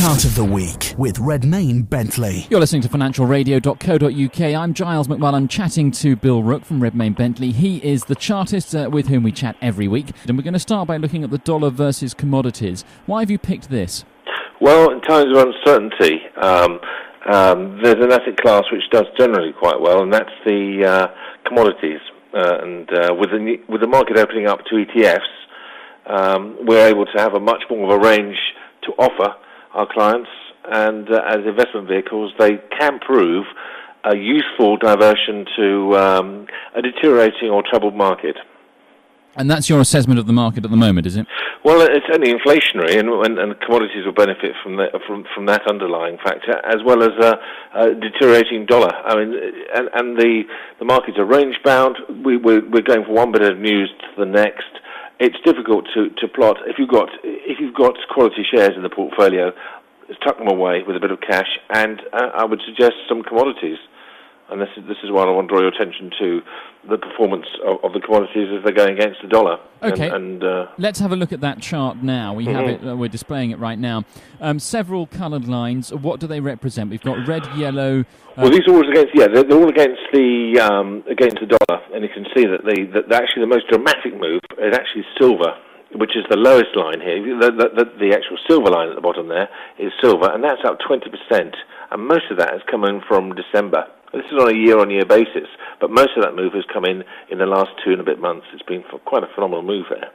Chart of the Week with Redmayne Bentley. You're listening to financialradio.co.uk. I'm Giles McMullen chatting to Bill Rook from Redmayne Bentley. He is the chartist with whom we chat every week. And we're going to start by looking at the dollar versus commodities. Why have you picked this? Well, in times of uncertainty, there's an asset class which does generally quite well, and that's the commodities. With the market opening up to ETFs, we're able to have a much more of a range to offer our clients, and as investment vehicles, they can prove a useful diversion to a deteriorating or troubled market. And that's your assessment of the market at the moment, is it? Well, it's only inflationary, and commodities will benefit from that underlying factor, as well as a deteriorating dollar. I mean, and the markets are range bound. We're going from one bit of news to the next. It's difficult to plot. If you've got quality shares in the portfolio, tuck them away with a bit of cash, and I would suggest some commodities. And this is why I want to draw your attention to the performance of the commodities as they're going against the dollar. Okay, let's have a look at that chart now. We have it. We're displaying it right now. Several coloured lines. What do they represent? We've got red, yellow. Well, these are all against. Yeah, they're all against the dollar, and you can see that actually the most dramatic move is actually silver, which is the lowest line here. The actual silver line at the bottom there is silver, and that's up 20%, and most of that has come in from December. This is on a year-on-year basis, but most of that move has come in the last 2 and a bit months. It's been quite a phenomenal move there.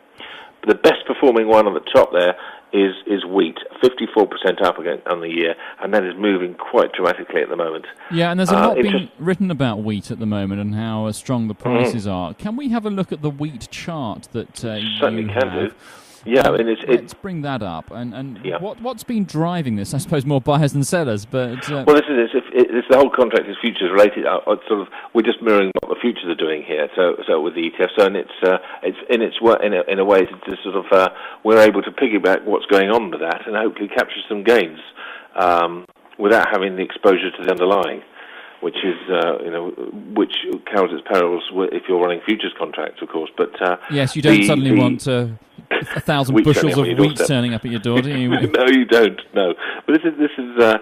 But the best performing one on the top there is wheat, 54% up again on the year, and that is moving quite dramatically at the moment. Yeah, and there's a lot being written about wheat at the moment and how strong the prices are. Can we have a look at the wheat chart that certainly you can have? do. Yeah, I mean, let's bring that up. And yeah. What's been driving this? I suppose more buyers than sellers, but... Well, this is it's the whole contract is futures related. We're just mirroring what the futures are doing here. So with the ETF, so it's in a way to sort of we're able to piggyback what's going on with that and hopefully capture some gains without having the exposure to the underlying, which is which carries its perils if you're running futures contracts, of course. But yes, you don't suddenly want 1,000 bushels of wheat turning up at your door, do you? No, you don't. No, but this is I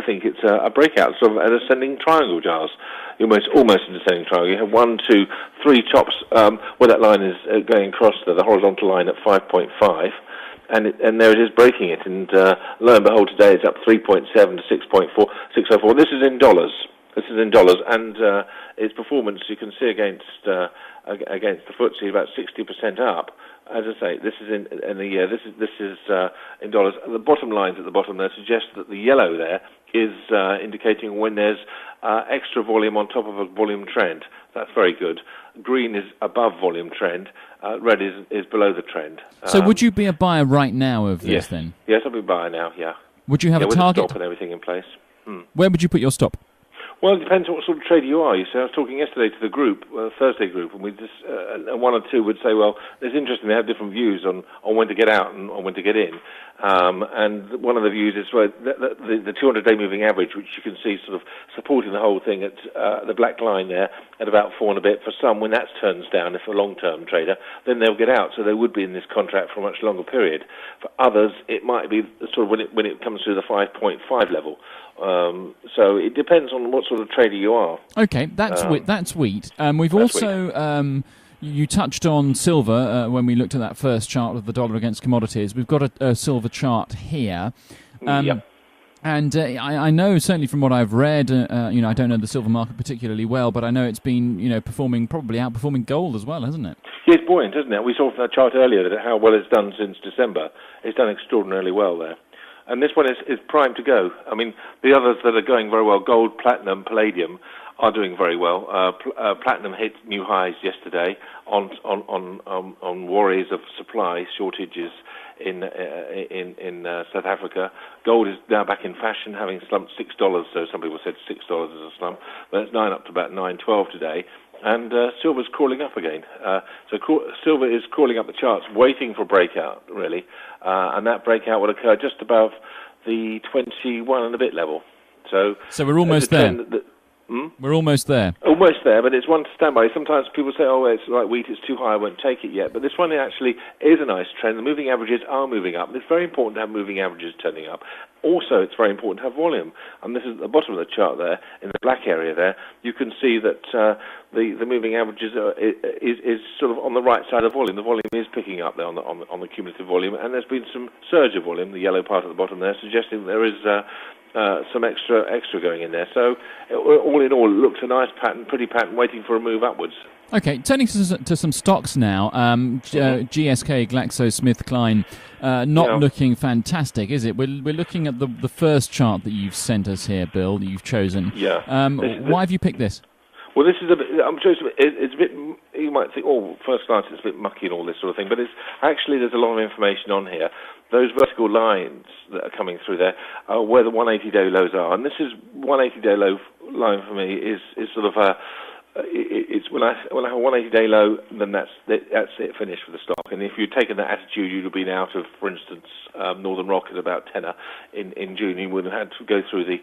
think it's a breakout, sort of an ascending triangle, Giles. Almost an ascending triangle. You have 1, 2, 3 tops where that line is going across the horizontal line at 5.5. And there it is breaking it, and lo and behold, today it's up 3.7 to 6.4. This is in dollars. And its performance you can see against the FTSE about 60% up. As I say, this is in the year. This is in dollars. The bottom lines at the bottom there suggest that the yellow there is indicating when there's extra volume on top of a volume trend. That's very good. Green is above volume trend. Red is below the trend. So would you be a buyer right now of this then? Yes, I'll be a buyer now, yeah. Would you have a target? With a stop and everything in place. Where would you put your stop? Well, it depends on what sort of trader you are. You see, I was talking yesterday to the group, Thursday group, and we just one or two would say, well, it's interesting. They have different views on when to get out and on when to get in. And one of the views is the 200-day moving average, which you can see sort of supporting the whole thing at the black line there at about 4 and a bit. For some, when that turns down, if a long-term trader, then they'll get out. So they would be in this contract for a much longer period. For others, it might be sort of when it comes to the 5.5 level. So it depends on what sort of trader you are. Okay, that's wheat. We've also you touched on silver when we looked at that first chart of the dollar against commodities. We've got a silver chart here. Yep. And I know, certainly from what I've read, I don't know the silver market particularly well, but I know it's been, probably outperforming gold as well, hasn't it? Yeah, it's buoyant, isn't it? We saw from that chart earlier that how well it's done since December. It's done extraordinarily well there. And this one is primed to go. I mean, the others that are going very well, gold, platinum, palladium, are doing very well. Platinum hit new highs yesterday on worries of supply shortages in South Africa. Gold is now back in fashion, having slumped $6. So some people said $6 is a slump, but it's up to about $9.12 today. And silver's crawling up again. So silver is crawling up the charts, waiting for breakout, really. And that breakout will occur just above the 21 and a bit level. So we're almost there. We're almost there. Almost there, but it's one to stand by. Sometimes people say, oh, it's like wheat, it's too high, I won't take it yet. But this one actually is a nice trend. The moving averages are moving up. It's very important to have moving averages turning up. Also, it's very important to have volume. And this is at the bottom of the chart there, in the black area there. You can see that the moving averages is sort of on the right side of volume. The volume is picking up there on the cumulative volume. And there's been some surge of volume, the yellow part at the bottom there, suggesting that there is some extra going in there. So all in all, it looks a nice pattern, pretty pattern, waiting for a move upwards. Okay, turning to some stocks now. GSK, Glaxosmithkline, not looking fantastic, is it? We're looking at the first chart that you've sent us here, Bill, that you've chosen. Yeah. Why have you picked this? Well, this is a bit. I'm sure it's a bit. You might think, oh, first glance it's a bit mucky and all this sort of thing, but it's actually there's a lot of information on here. Those vertical lines that are coming through there are where the 180-day lows are, and this is 180-day low line for me is sort of a. It's when I have a 180-day low, then that's it, finished for the stock. And if you'd taken that attitude, you'd have been out of, for instance, Northern Rock at about tenner in June. You would have had to go through the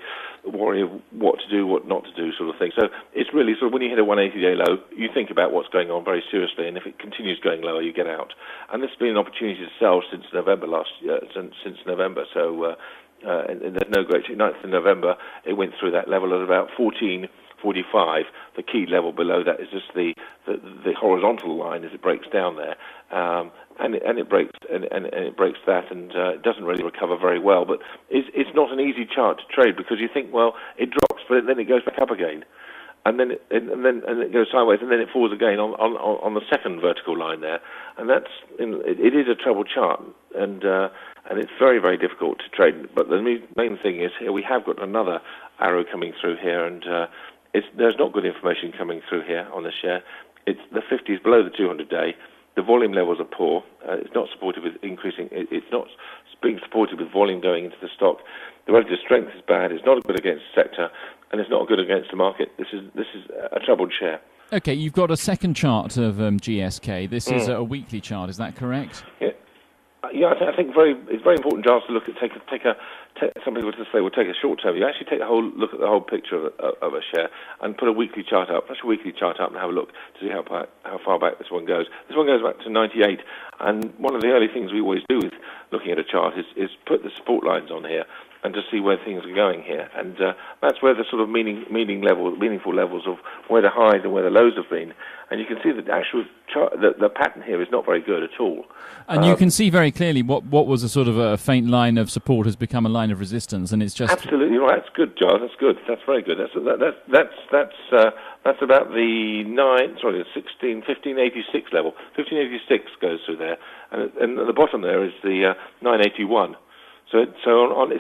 worry of what to do, what not to do, sort of thing. So it's really sort of when you hit a 180-day low, you think about what's going on very seriously, and if it continues going lower, you get out. And this has been an opportunity to sell since November last year, since November. So and there's no great 9th of November, it went through that level at about 14.45. The key level below that is just the horizontal line as it breaks down there, and it breaks that, and it doesn't really recover very well. But it's not an easy chart to trade because you think, well, it drops, but then it goes back up again, and then it goes sideways, and then it falls again on the second vertical line there, and it is a troubled chart, and it's very, very difficult to trade. But the main thing is here we have got another arrow coming through here, and there's not good information coming through here on the share. It's the 50 is below the 200-day. The volume levels are poor. It's not supported with increasing. It's not being supported with volume going into the stock. The relative strength is bad. It's not good against the sector, and it's not good against the market. This is a troubled share. Okay, you've got a second chart of GSK. This is a weekly chart. Is that correct? Yeah. I think it's very important, Giles, to look at some people just say, well, take a short term. You actually take a whole look at the whole picture of a share and put a weekly chart up. Push a weekly chart up and have a look to see how far back this one goes. This one goes back to 98, and one of the early things we always do with looking at a chart is put the support lines on here and to see where things are going here, and that's where the sort of meaningful levels of where the highs and where the lows have been, and you can see that the actual chart, the pattern here is not very good at all. And you can see very clearly what was a sort of a faint line of support has become a line of resistance, and it's just absolutely right. That's good, Giles. That's good. That's very good. That's about the 1586 level. 1586 goes through there, and at the bottom there is the 981. So it's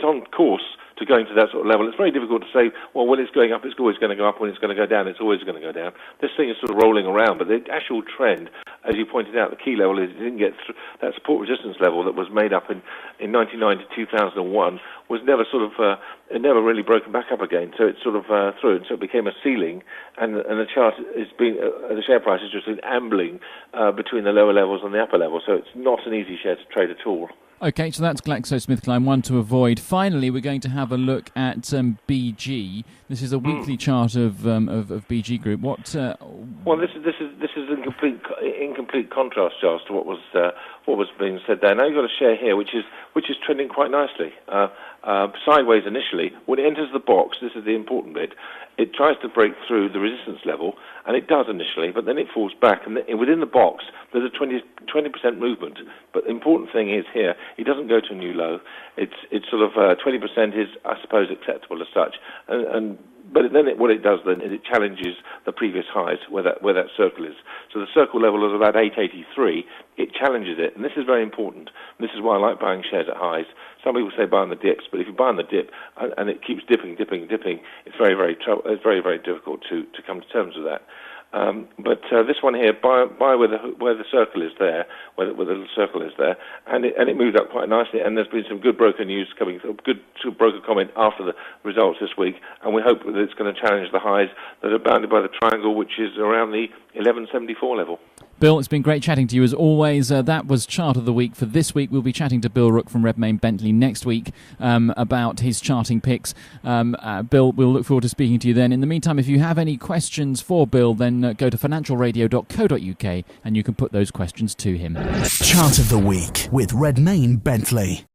on course to going to that sort of level. It's very difficult to say, well, when it's going up, it's always going to go up. When it's going to go down, it's always going to go down. This thing is sort of rolling around, but the actual trend, as you pointed out, the key level is it didn't get through that support resistance level that was made up in 99 to 2001 was never sort of it never really broken back up again. So it's sort of through, and so it became a ceiling, and the chart is being the share price has just been ambling between the lower levels and the upper level. So it's not an easy share to trade at all. Okay, so that's Glaxosmithkline, one to avoid. Finally, we're going to have a look at BG. This is a weekly chart of BG Group. Well, this is in complete contrast, Charles, to what was being said there. Now you've got a share here which is trending quite nicely, sideways initially. When it enters the box, this is the important bit. It tries to break through the resistance level, and it does initially, but then it falls back. And within the box, there's a 20% movement. But the important thing is here, it doesn't go to a new low. It's sort of 20% is, I suppose, acceptable as such. But then what it does then is it challenges the previous highs where that circle is. So the circle level is about 883. It challenges it, and this is very important. And this is why I like buying shares at highs. Some people say buy on the dips, but if you buy on the dip and it keeps dipping, it's very, very difficult to come to terms with that. But this one here, buy where the circle is there, where the little circle is there, and it moved up quite nicely. And there's been some good broker news coming, good broker comment after the results this week, and we hope that it's going to challenge the highs that are bounded by the triangle, which is around the 1174 level. Bill, it's been great chatting to you as always. That was Chart of the Week for this week. We'll be chatting to Bill Rook from Redmayne Bentley next week about his charting picks. Bill, we'll look forward to speaking to you then. In the meantime, if you have any questions for Bill, then go to financialradio.co.uk and you can put those questions to him. Chart of the Week with Redmayne Bentley.